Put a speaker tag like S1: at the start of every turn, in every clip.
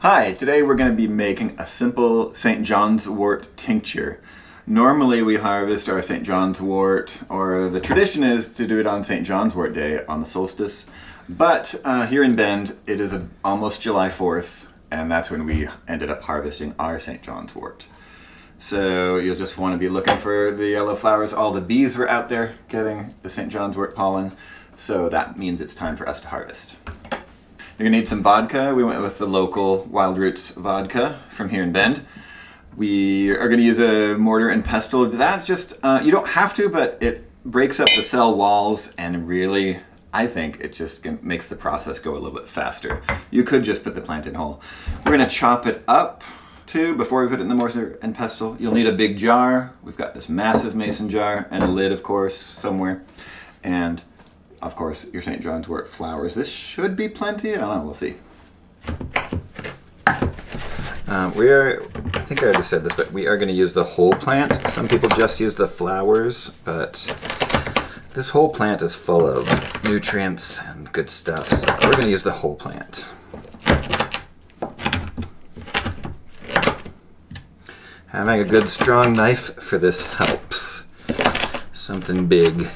S1: Hi, today we're going to be making a simple St. John's wort tincture. Normally we harvest our St. John's wort, or the tradition is to do it on St. John's wort day on the solstice. But here in Bend, it is almost July 4th, and that's when we ended up harvesting our St. John's wort. So you'll just want to be looking for the yellow flowers. All the bees were out there getting the St. John's wort pollen, so that means it's time for us to harvest. You're gonna need some vodka. We went with the local Wild Roots vodka from here in Bend. We are gonna use a mortar and pestle. That's just, you don't have to, but it breaks up the cell walls and really, I think it just makes the process go a little bit faster. You could just put the plant in whole. We're gonna chop it up too before we put it in the mortar and pestle. You'll need a big jar. We've got this massive mason jar and a lid, of course, somewhere. And of course, your St. John's wort flowers. This should be plenty. I don't know, we'll see. I think I already said this, but we are going to use the whole plant. Some people just use the flowers, but this whole plant is full of nutrients and good stuff. So we're going to use the whole plant. Having a good strong knife for this helps. Something big.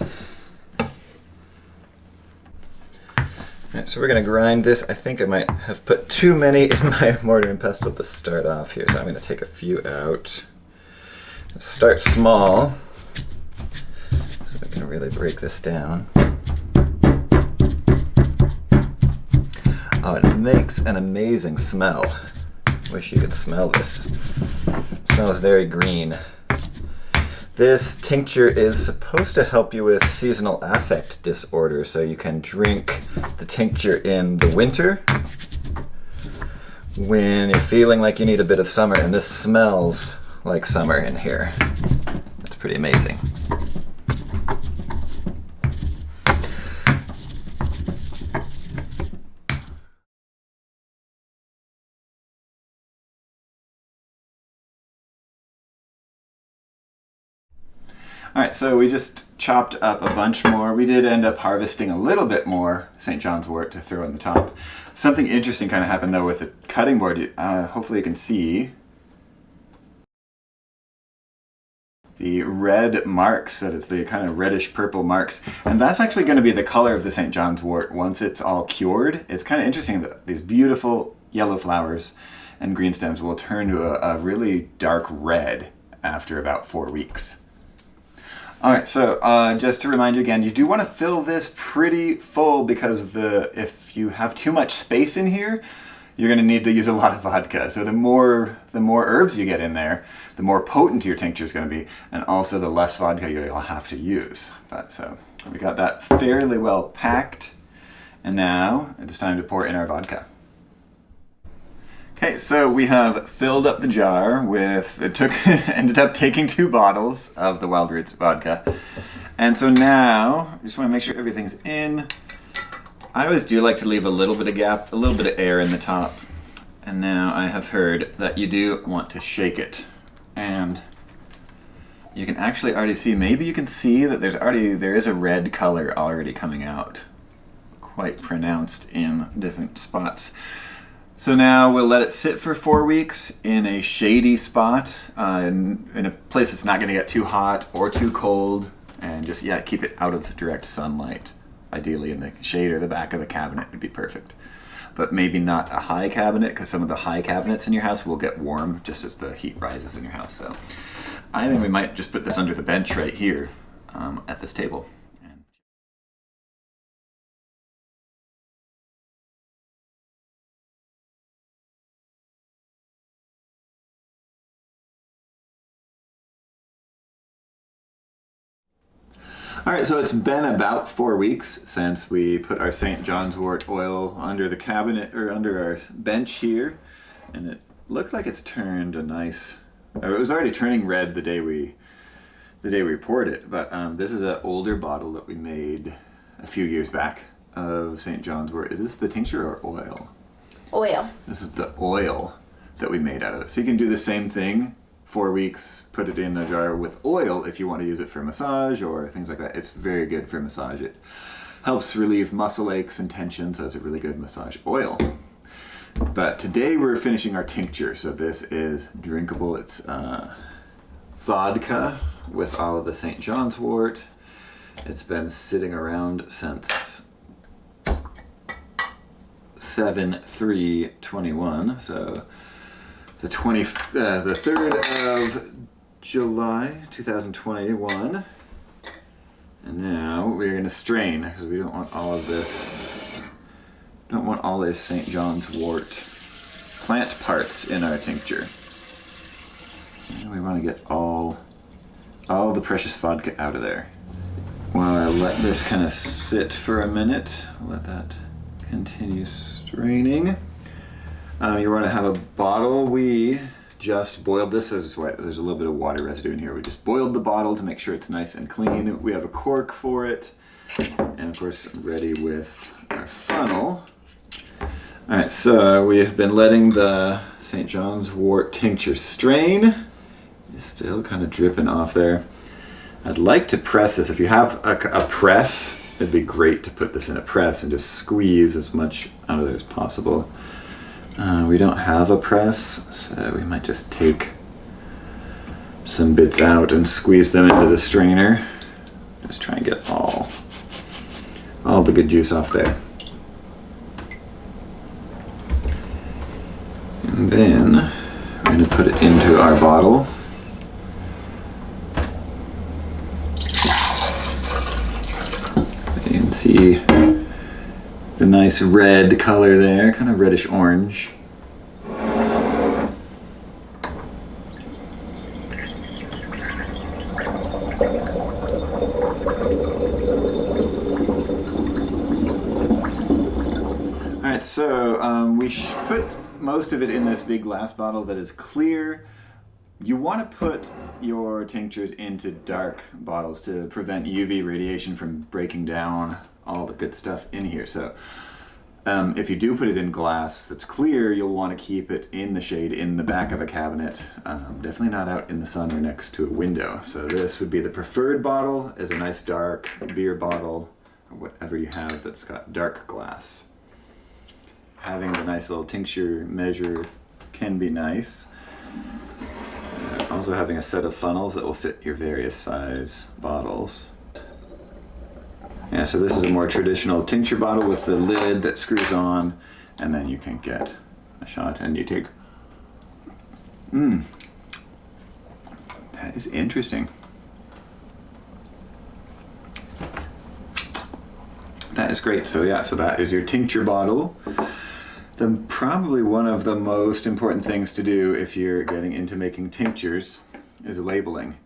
S1: So we're going to grind this. I think I might have put too many in my mortar and pestle to start off here, so I'm going to take a few out. Start small, so we can really break this down. Oh, it makes an amazing smell. Wish you could smell this. It smells very green. This tincture is supposed to help you with seasonal affect disorder, so you can drink the tincture in the winter when you're feeling like you need a bit of summer, and this smells like summer in here. It's pretty amazing. Alright, so we just chopped up a bunch more. We did end up harvesting a little bit more St. John's wort to throw on the top. Something interesting kind of happened though with the cutting board. Hopefully you can see the red marks, that it's the kind of reddish purple marks. And that's actually going to be the color of the St. John's wort once it's all cured. It's kind of interesting that these beautiful yellow flowers and green stems will turn to a really dark red after about 4 weeks. Alright, so just to remind you again, you do want to fill this pretty full because if you have too much space in here, you're going to need to use a lot of vodka. So the more herbs you get in there, the more potent your tincture is going to be, and also the less vodka you'll have to use. So we got that fairly well packed, and now it's time to pour in our vodka. Okay, so we have filled up the jar with, ended up taking 2 bottles of the Wild Roots vodka. And so now, I just want to make sure everything's in. I always do like to leave a little bit of gap, a little bit of air in the top. And now I have heard that you do want to shake it. And you can actually already see, maybe you can see that there is a red color already coming out. Quite pronounced in different spots. So now we'll let it sit for 4 weeks in a shady spot, in a place that's not going to get too hot or too cold, and just, keep it out of direct sunlight. Ideally in the shade or the back of a cabinet would be perfect. But maybe not a high cabinet, because some of the high cabinets in your house will get warm just as the heat rises in your house. So I think we might just put this under the bench right here at this table. Alright, so it's been about 4 weeks since we put our St. John's wort oil under the cabinet, or under our bench here, and it looks like it's turned a nice, it was already turning red the day we poured it, but this is an older bottle that we made a few years back of St. John's wort. Is this the tincture or oil?
S2: Oil.
S1: This is the oil that we made out of it. So you can do the same thing. 4 weeks, put it in a jar with oil if you want to use it for massage or things like that. It's very good for massage. It helps relieve muscle aches and tension, so it's a really good massage oil. But today we're finishing our tincture, so this is drinkable. It's vodka with all of the St. John's wort. It's been sitting around since 7/3/21, so the 3rd of July 2021. And now we're going to strain because we don't want all of this. Don't want all this St. John's wort plant parts in our tincture. And we want to get all the precious vodka out of there. While I let this kind of sit for a minute, I'll let that continue straining. You want to have a bottle. We just boiled this. There's a little bit of water residue in here. We just boiled the bottle to make sure it's nice and clean. We have a cork for it. And of course, ready with our funnel. Alright, so we have been letting the St. John's wort tincture strain. It's still kind of dripping off there. I'd like to press this. If you have a press, it'd be great to put this in a press and just squeeze as much out of there as possible. We don't have a press, so we might just take some bits out and squeeze them into the strainer. Just try and get all the good juice off there. And then we're going to put it into our bottle. You can see the nice red color there, kind of reddish orange. Alright, so we put most of it in this big glass bottle that is clear. You want to put your tinctures into dark bottles to prevent UV radiation from breaking down all the good stuff in here. So if you do put it in glass that's clear, you'll want to keep it in the shade in the back of a cabinet. Definitely not out in the sun or next to a window. So this would be the preferred bottle, is a nice dark beer bottle or whatever you have that's got dark glass. Having the nice little tincture measure can be nice. Also having a set of funnels that will fit your various size bottles. Yeah, so this is a more traditional tincture bottle with the lid that screws on, and then you can get a shot and you take... That is interesting. That is great. So yeah, so that is your tincture bottle. Probably one of the most important things to do if you're getting into making tinctures is labeling.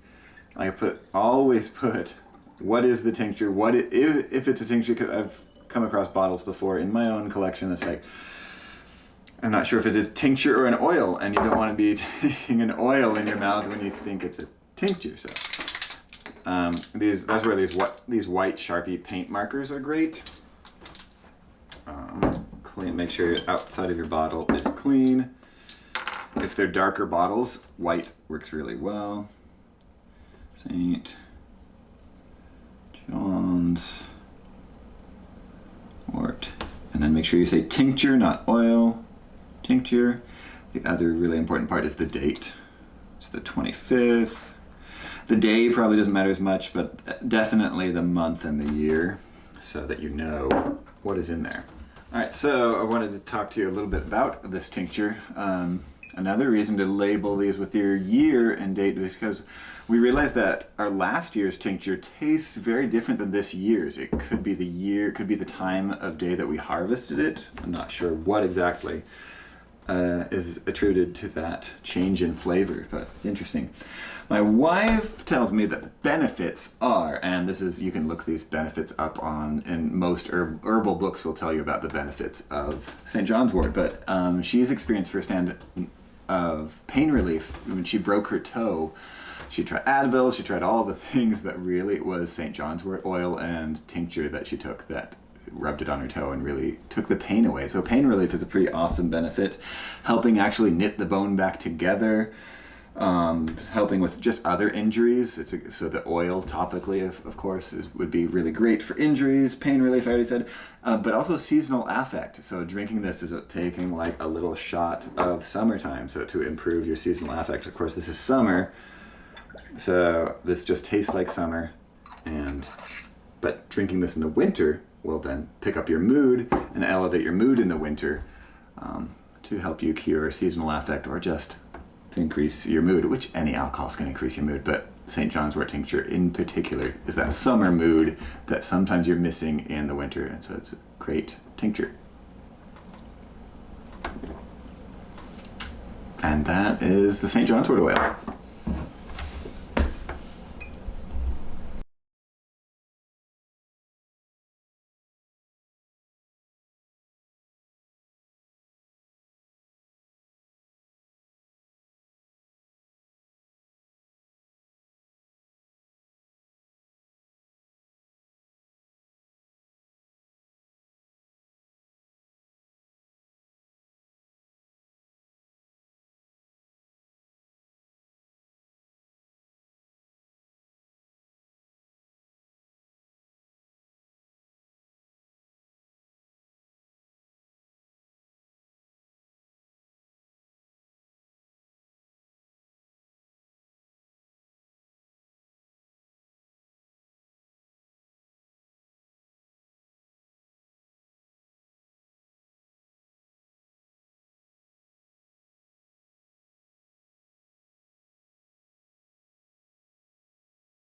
S1: Always put what is the tincture, if it's a tincture. I've come across bottles before in my own collection that's like, I'm not sure if it's a tincture or an oil, and you don't want to be taking an oil in your mouth when you think it's a tincture. So that's where these white Sharpie paint markers are great. Make sure your outside of your bottle is clean. If they're darker bottles, white works really well. St. John's wort. And then make sure you say tincture, not oil. Tincture. The other really important part is the date. It's the 25th. The day probably doesn't matter as much, but definitely the month and the year so that you know what is in there. Alright, so I wanted to talk to you a little bit about this tincture. Another reason to label these with your year and date is because we realized that our last year's tincture tastes very different than this year's. It could be the year, it could be the time of day that we harvested it. I'm not sure what exactly is attributed to that change in flavor, but it's interesting. My wife tells me that the benefits are, and this is, you can look these benefits up on, and most herbal books will tell you about the benefits of St. John's wort, but she's experienced firsthand of pain relief. When she broke her toe, she tried Advil, she tried all the things, but really it was St. John's wort oil and tincture that she took that rubbed it on her toe and really took the pain away. So pain relief is a pretty awesome benefit, helping actually knit the bone back together. helping with just other injuries. So the oil topically, of course, would be really great for injuries, pain relief, I already said, but also seasonal affect. So drinking this is taking like a little shot of summertime, so to improve your seasonal affect. Of course, this is summer, so this just tastes like summer, but drinking this in the winter will then pick up your mood and elevate your mood in the winter, to help you cure seasonal affect or just to increase your mood, which any alcohol is going to increase your mood, but St. John's Wort Tincture in particular is that summer mood that sometimes you're missing in the winter, and so it's a great tincture. And that is the St. John's Wort oil.